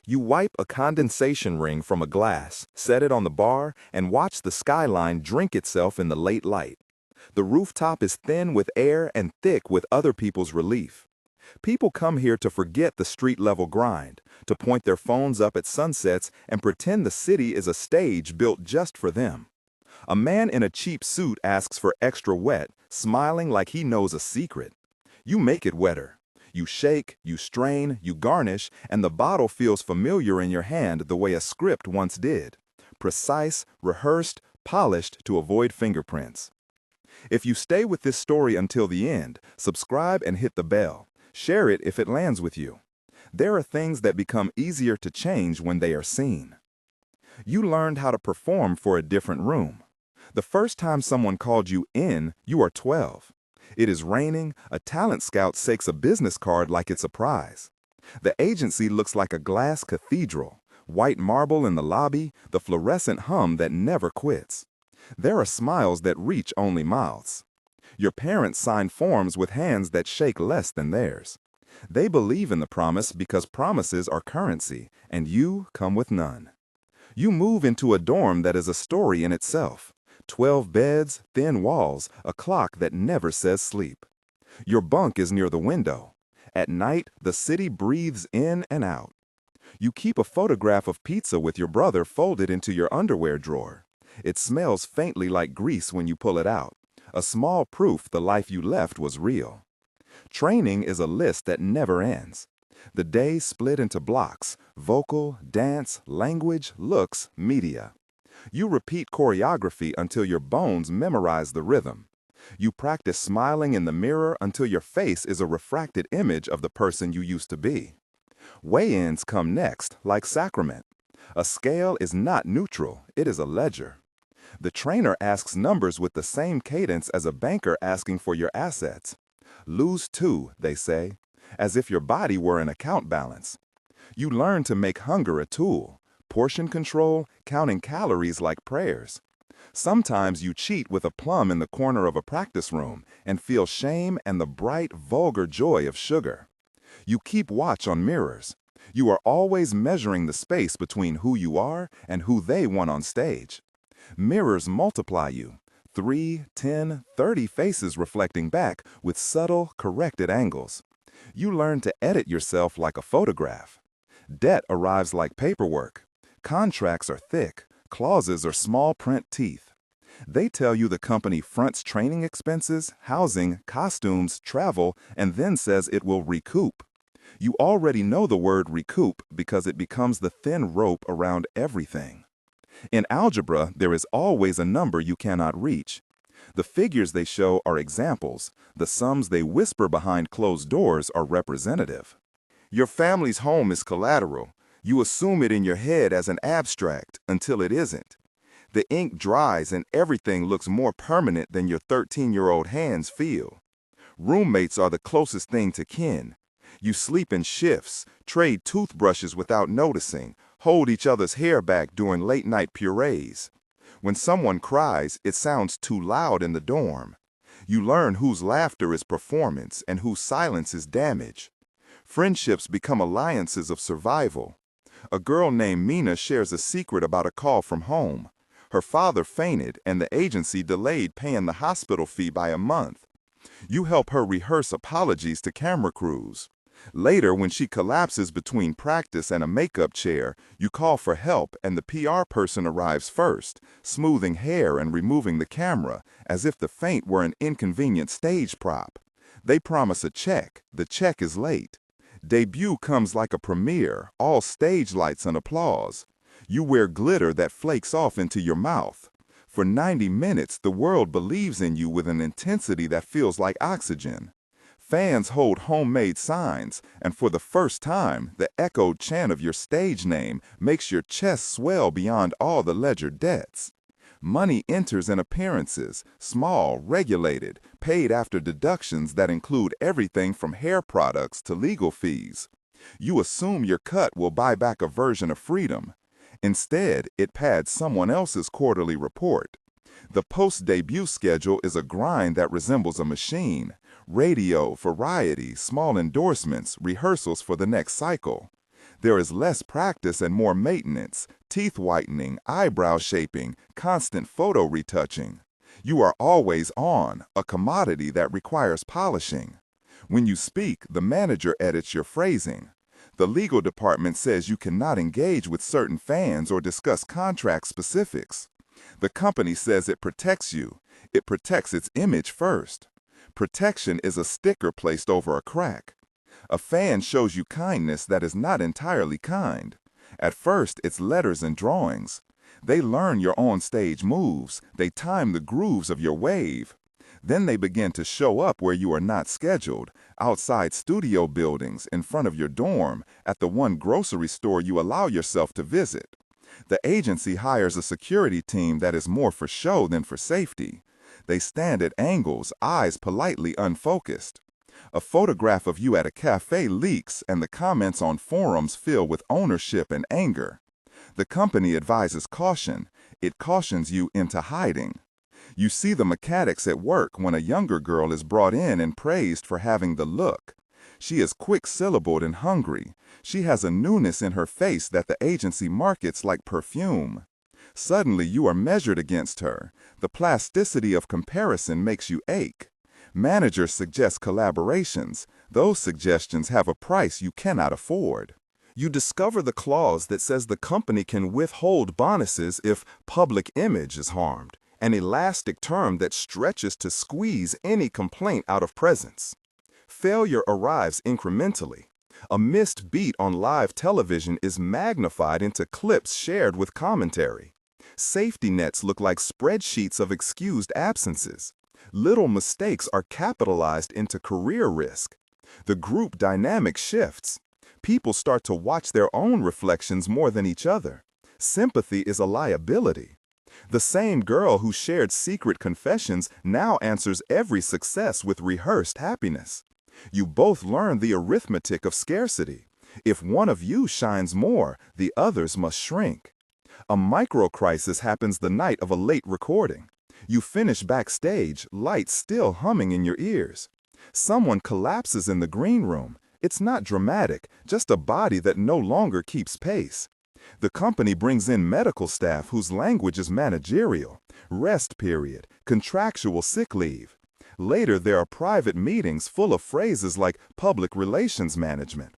You wipe a condensation ring from a glass, set it on the bar, and watch the skyline drink itself in the late light. The rooftop is thin with air and thick with other people's relief. People come here to forget the street-level grind, to point their phones up at sunsets and pretend the city is a stage built just for them. A man in a cheap suit asks for extra wet, smiling like he knows a secret. You make it wetter. You shake, you strain, you garnish, and the bottle feels familiar in your hand the way a script once did. Precise, rehearsed, polished to avoid fingerprints. If you stay with this story until the end, subscribe and hit the bell. Share it if it lands with you. There are things that become easier to change when they are seen. You learned how to perform for a different room. The first time someone called you in, you are 12. It is raining, a talent scout sakes a business card like it's a prize. The agency looks like a glass cathedral, white marble in the lobby, the fluorescent hum that never quits. There are smiles that reach only mouths. Your parents sign forms with hands that shake less than theirs. They believe in the promise because promises are currency, and you come with none. You move into a dorm that is a story in itself. 12 beds, thin walls, a clock that never says sleep. Your bunk is near the window. At night, the city breathes in and out. You keep a photograph of pizza with your brother folded into your underwear drawer. It smells faintly like grease when you pull it out. A small proof the life you left was real. Training is a list that never ends. The day split into blocks: vocal, dance, language, looks, media. You repeat choreography until your bones memorize the rhythm. You practice smiling in the mirror until your face is a refracted image of the person you used to be. Weigh-ins come next, like sacrament. A scale is not neutral, it is a ledger. The trainer asks numbers with the same cadence as a banker asking for your assets. Lose 2, they say, as if your body were an account balance. You learn to make hunger a tool. Portion control, counting calories like prayers. Sometimes you cheat with a plum in the corner of a practice room and feel shame and the bright, vulgar joy of sugar. You keep watch on mirrors. You are always measuring the space between who you are and who they want on stage. Mirrors multiply you. 3, 10, 30 faces reflecting back with subtle, corrected angles. You learn to edit yourself like a photograph. Debt arrives like paperwork. Contracts are thick, clauses are small print teeth. They tell you the company fronts training expenses, housing, costumes, travel, and then says it will recoup. You already know the word recoup because it becomes the thin rope around everything. In algebra, there is always a number you cannot reach. The figures they show are examples. The sums they whisper behind closed doors are representative. Your family's home is collateral. You assume it in your head as an abstract until it isn't. The ink dries and everything looks more permanent than your 13-year-old hands feel. Roommates are the closest thing to kin. You sleep in shifts, trade toothbrushes without noticing, hold each other's hair back during late-night purees. When someone cries, it sounds too loud in the dorm. You learn whose laughter is performance and whose silence is damage. Friendships become alliances of survival. A girl named Mina shares a secret about a call from home. Her father fainted and the agency delayed paying the hospital fee by a month. You help her rehearse apologies to camera crews. Later, when she collapses between practice and a makeup chair, you call for help and the PR person arrives first, smoothing hair and removing the camera, as if the faint were an inconvenient stage prop. They promise a check. The check is late. Debut comes like a premiere, all stage lights and applause. You wear glitter that flakes off into your mouth. For 90 minutes, the world believes in you with an intensity that feels like oxygen. Fans hold homemade signs, and for the first time, the echoed chant of your stage name makes your chest swell beyond all the ledger debts. Money enters in appearances, small, regulated, paid after deductions that include everything from hair products to legal fees. You assume your cut will buy back a version of freedom. Instead, it pads someone else's quarterly report. The post-debut schedule is a grind that resembles a machine. Radio, variety, small endorsements, rehearsals for the next cycle. There is less practice and more maintenance, teeth whitening, eyebrow shaping, constant photo retouching. You are always on, a commodity that requires polishing. When you speak, the manager edits your phrasing. The legal department says you cannot engage with certain fans or discuss contract specifics. The company says it protects you. It protects its image first. Protection is a sticker placed over a crack. A fan shows you kindness that is not entirely kind. At first, it's letters and drawings. They learn your on-stage moves. They time the grooves of your wave. Then they begin to show up where you are not scheduled, outside studio buildings, in front of your dorm, at the one grocery store you allow yourself to visit. The agency hires a security team that is more for show than for safety. They stand at angles, eyes politely unfocused. A photograph of you at a cafe leaks, and the comments on forums fill with ownership and anger. The company advises caution. It cautions you into hiding. You see the mechanics at work when a younger girl is brought in and praised for having the look. She is quick-syllabled and hungry. She has a newness in her face that the agency markets like perfume. Suddenly you are measured against her. The plasticity of comparison makes you ache. Managers suggest collaborations. Those suggestions have a price you cannot afford. You discover the clause that says the company can withhold bonuses if public image is harmed, an elastic term that stretches to squeeze any complaint out of presence. Failure arrives incrementally. A missed beat on live television is magnified into clips shared with commentary. Safety nets look like spreadsheets of excused absences. Little mistakes are capitalized into career risk. The group dynamic shifts. People start to watch their own reflections more than each other. Sympathy is a liability. The same girl who shared secret confessions now answers every success with rehearsed happiness. You both learn the arithmetic of scarcity. If one of you shines more, the others must shrink. A micro-crisis happens the night of a late recording. You finish backstage, lights still humming in your ears. Someone collapses in the green room. It's not dramatic, just a body that no longer keeps pace. The company brings in medical staff whose language is managerial, rest period, contractual sick leave. Later, there are private meetings full of phrases like public relations management.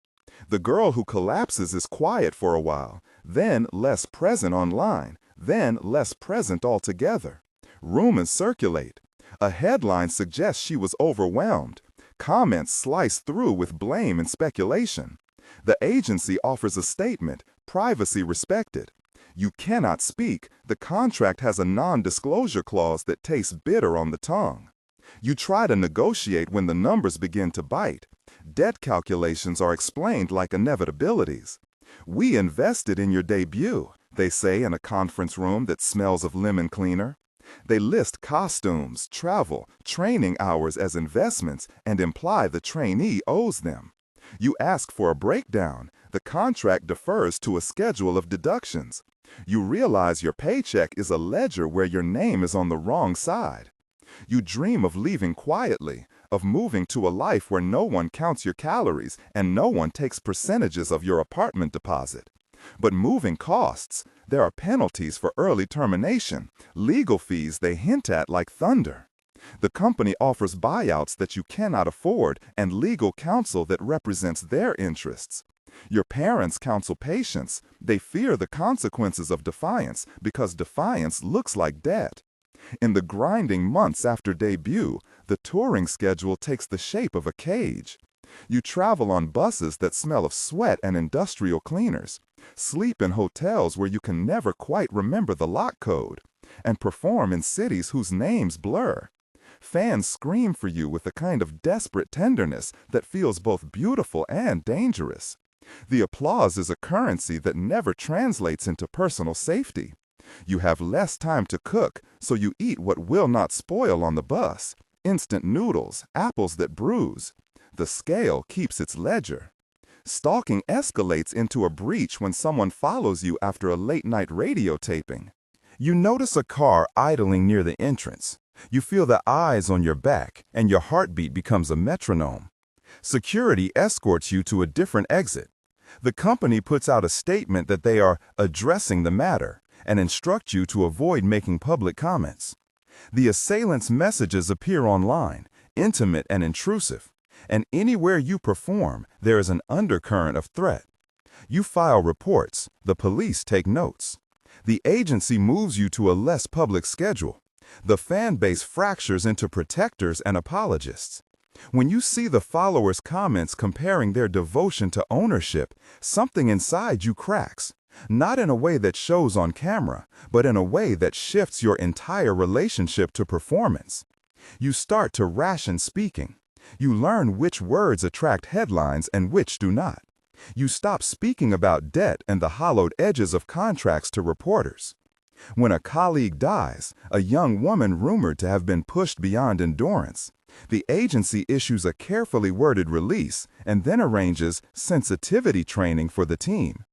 The girl who collapses is quiet for a while, then less present online, then less present altogether. Rumors circulate. A headline suggests she was overwhelmed. Comments slice through with blame and speculation. The agency offers a statement, privacy respected. You cannot speak. The contract has a non-disclosure clause that tastes bitter on the tongue. You try to negotiate when the numbers begin to bite. Debt calculations are explained like inevitabilities. We invested in your debut, they say in a conference room that smells of lemon cleaner. They list costumes, travel, training hours as investments and imply the trainee owes them. You ask for a breakdown. The contract defers to a schedule of deductions. You realize your paycheck is a ledger where your name is on the wrong side. You dream of leaving quietly, of moving to a life where no one counts your calories and no one takes percentages of your apartment deposit. But moving costs. There are penalties for early termination, legal fees they hint at like thunder. The company offers buyouts that you cannot afford and legal counsel that represents their interests. Your parents counsel patience. They fear the consequences of defiance because defiance looks like debt. In the grinding months after debut, the touring schedule takes the shape of a cage. You travel on buses that smell of sweat and industrial cleaners, sleep in hotels where you can never quite remember the lock code, and perform in cities whose names blur. Fans scream for you with a kind of desperate tenderness that feels both beautiful and dangerous. The applause is a currency that never translates into personal safety. You have less time to cook, so you eat what will not spoil on the bus. Instant noodles, apples that bruise. The scale keeps its ledger. Stalking escalates into a breach when someone follows you after a late-night radio taping. You notice a car idling near the entrance. You feel the eyes on your back, and your heartbeat becomes a metronome. Security escorts you to a different exit. The company puts out a statement that they are addressing the matter and instruct you to avoid making public comments. The assailant's messages appear online, intimate and intrusive, and anywhere you perform, there is an undercurrent of threat. You file reports, the police take notes. The agency moves you to a less public schedule. The fan base fractures into protectors and apologists. When you see the followers' comments comparing their devotion to ownership, something inside you cracks, not in a way that shows on camera, but in a way that shifts your entire relationship to performance. You start to ration speaking. You learn which words attract headlines and which do not. You stop speaking about debt and the hollowed edges of contracts to reporters. When a colleague dies, a young woman rumored to have been pushed beyond endurance, the agency issues a carefully worded release and then arranges sensitivity training for the team.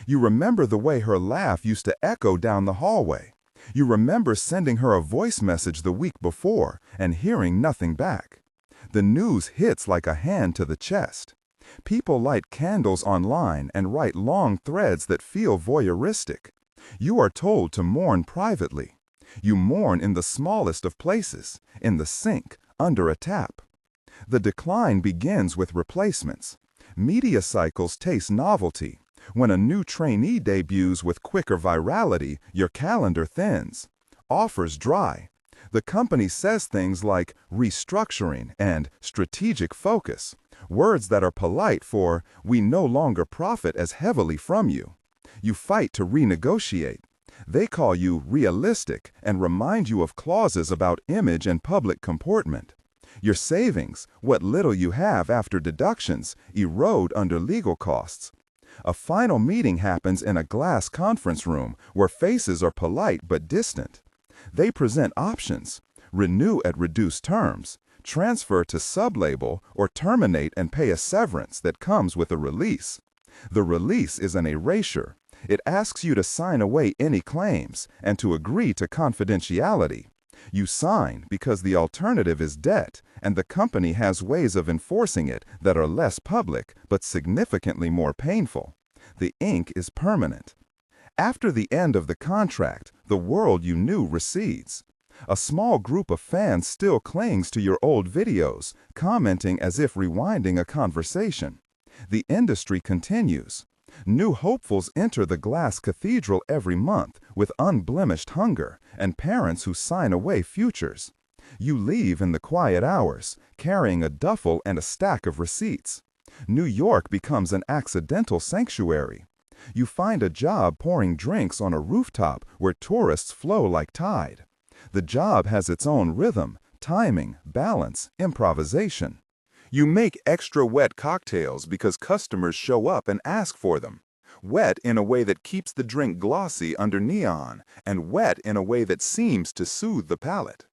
You remember the way her laugh used to echo down the hallway. You remember sending her a voice message the week before and hearing nothing back. The news hits like a hand to the chest. People light candles online and write long threads that feel voyeuristic. You are told to mourn privately. You mourn in the smallest of places, in the sink, under a tap. The decline begins with replacements. Media cycles taste novelty. When a new trainee debuts with quicker virality, your calendar thins. Offers dry. The company says things like restructuring and strategic focus, words that are polite for we no longer profit as heavily from you. You fight to renegotiate. They call you realistic and remind you of clauses about image and public comportment. Your savings, what little you have after deductions, erode under legal costs. A final meeting happens in a glass conference room where faces are polite but distant. They present options: renew at reduced terms, transfer to sublabel, or terminate and pay a severance that comes with a release. The release is an erasure. It asks you to sign away any claims and to agree to confidentiality. You sign because the alternative is debt, and the company has ways of enforcing it that are less public but significantly more painful. The ink is permanent. After the end of the contract, the world you knew recedes. A small group of fans still clings to your old videos, commenting as if rewinding a conversation. The industry continues. New hopefuls enter the glass cathedral every month with unblemished hunger and parents who sign away futures. You leave in the quiet hours, carrying a duffel and a stack of receipts. New York becomes an accidental sanctuary. You find a job pouring drinks on a rooftop where tourists flow like tide. The job has its own rhythm, timing, balance, improvisation. You make extra wet cocktails because customers show up and ask for them. Wet in a way that keeps the drink glossy under neon, and wet in a way that seems to soothe the palate.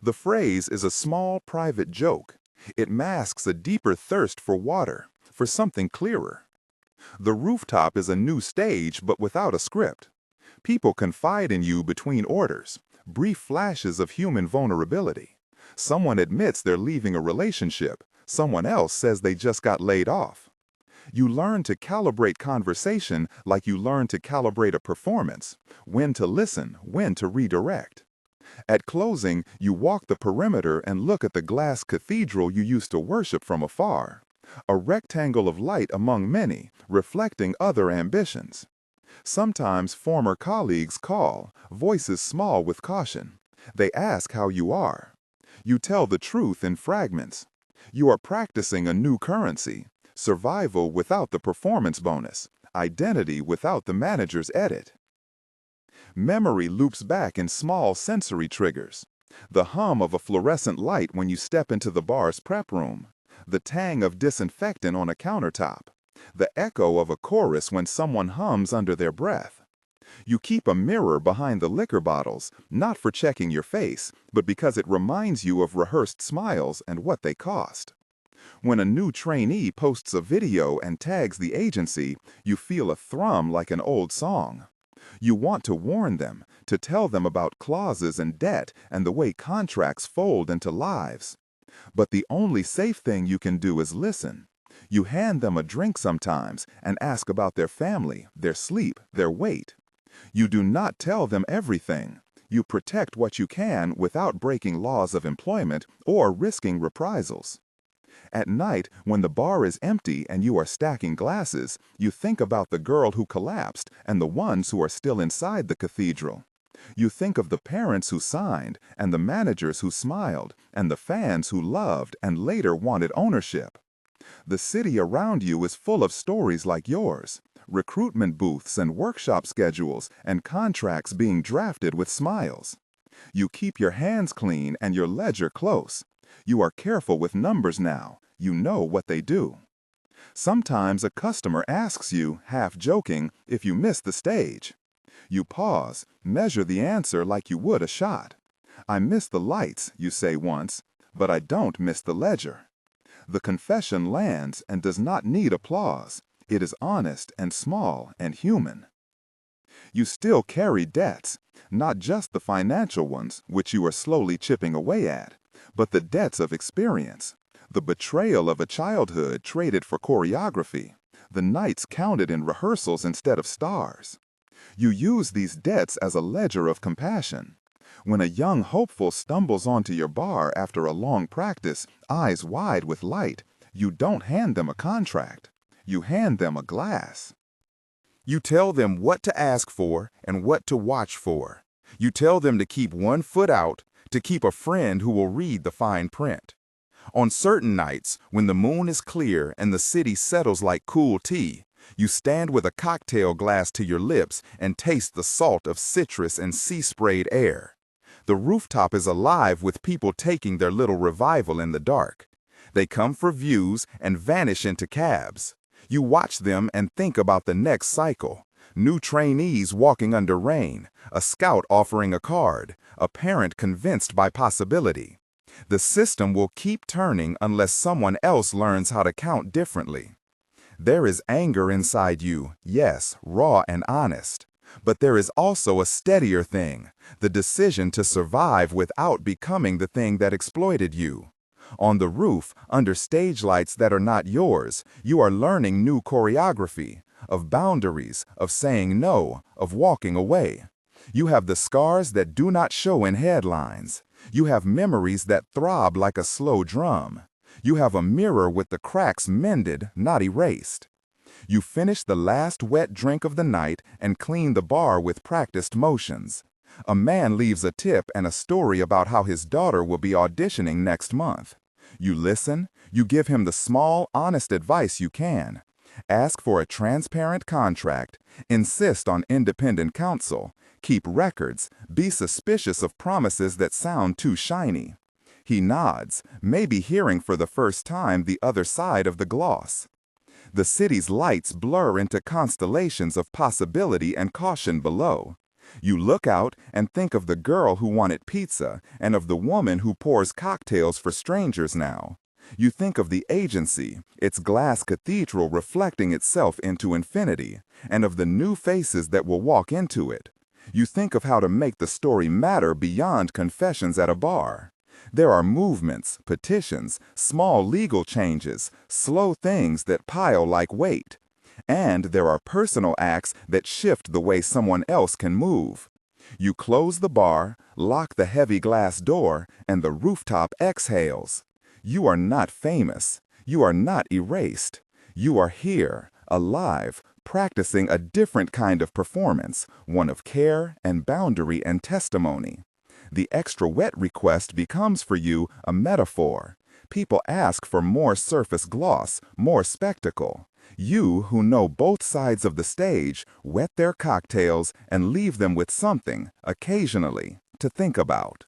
The phrase is a small, private joke. It masks a deeper thirst for water, for something clearer. The rooftop is a new stage, but without a script. People confide in you between orders, brief flashes of human vulnerability. Someone admits they're leaving a relationship. Someone else says they just got laid off. You learn to calibrate conversation like you learn to calibrate a performance, when to listen, when to redirect. At closing, you walk the perimeter and look at the glass cathedral you used to worship from afar, a rectangle of light among many, reflecting other ambitions. Sometimes former colleagues call, voices small with caution. They ask how you are. You tell the truth in fragments. You are practicing a new currency, survival without the performance bonus, identity without the manager's edit. Memory loops back in small sensory triggers. The hum of a fluorescent light when you step into the bar's prep room. The tang of disinfectant on a countertop. The echo of a chorus when someone hums under their breath. You keep a mirror behind the liquor bottles, not for checking your face, but because it reminds you of rehearsed smiles and what they cost. When a new trainee posts a video and tags the agency, you feel a thrum like an old song. You want to warn them, to tell them about clauses and debt and the way contracts fold into lives. But the only safe thing you can do is listen. You hand them a drink sometimes and ask about their family, their sleep, their weight. You do not tell them everything. You protect what you can without breaking laws of employment or risking reprisals. At night, when the bar is empty and you are stacking glasses, you think about the girl who collapsed and the ones who are still inside the cathedral. You think of the parents who signed and the managers who smiled and the fans who loved and later wanted ownership. The city around you is full of stories like yours, recruitment booths and workshop schedules and contracts being drafted with smiles. You keep your hands clean and your ledger close. You are careful with numbers now. You know what they do. Sometimes a customer asks you, half joking, if you missed the stage. You pause, measure the answer like you would a shot. I missed the lights, you say once, but I don't miss the ledger. The confession lands and does not need applause. It is honest and small and human. You still carry debts, not just the financial ones, which you are slowly chipping away at, but the debts of experience, the betrayal of a childhood traded for choreography, the nights counted in rehearsals instead of stars. You use these debts as a ledger of compassion. When a young hopeful stumbles onto your bar after a long practice, eyes wide with light, you don't hand them a contract. You hand them a glass. You tell them what to ask for and what to watch for. You tell them to keep one foot out, to keep a friend who will read the fine print. On certain nights, when the moon is clear and the city settles like cool tea, you stand with a cocktail glass to your lips and taste the salt of citrus and sea-sprayed air. The rooftop is alive with people taking their little revival in the dark. They come for views and vanish into cabs. You watch them and think about the next cycle. New trainees walking under rain, a scout offering a card, a parent convinced by possibility. The system will keep turning unless someone else learns how to count differently. There is anger inside you, yes, raw and honest. But there is also a steadier thing, the decision to survive without becoming the thing that exploited you. On the roof, under stage lights that are not yours, you are learning new choreography, of boundaries, of saying no, of walking away. You have the scars that do not show in headlines. You have memories that throb like a slow drum. You have a mirror with the cracks mended, not erased. You finish the last wet drink of the night and clean the bar with practiced motions. A man leaves a tip and a story about how his daughter will be auditioning next month. You listen, you give him the small, honest advice you can. Ask for a transparent contract, insist on independent counsel, keep records, be suspicious of promises that sound too shiny. He nods, maybe hearing for the first time the other side of the gloss. The city's lights blur into constellations of possibility and caution below. You look out and think of the girl who wanted pizza and of the woman who pours cocktails for strangers now. You think of the agency, its glass cathedral reflecting itself into infinity, and of the new faces that will walk into it. You think of how to make the story matter beyond confessions at a bar. There are movements, petitions, small legal changes, slow things that pile like weight. And there are personal acts that shift the way someone else can move. You close the bar, lock the heavy glass door, and the rooftop exhales. You are not famous. You are not erased. You are here, alive, practicing a different kind of performance, one of care and boundary and testimony. The extra wet request becomes for you a metaphor. People ask for more surface gloss, more spectacle. You, who know both sides of the stage, wet their cocktails and leave them with something, occasionally, to think about.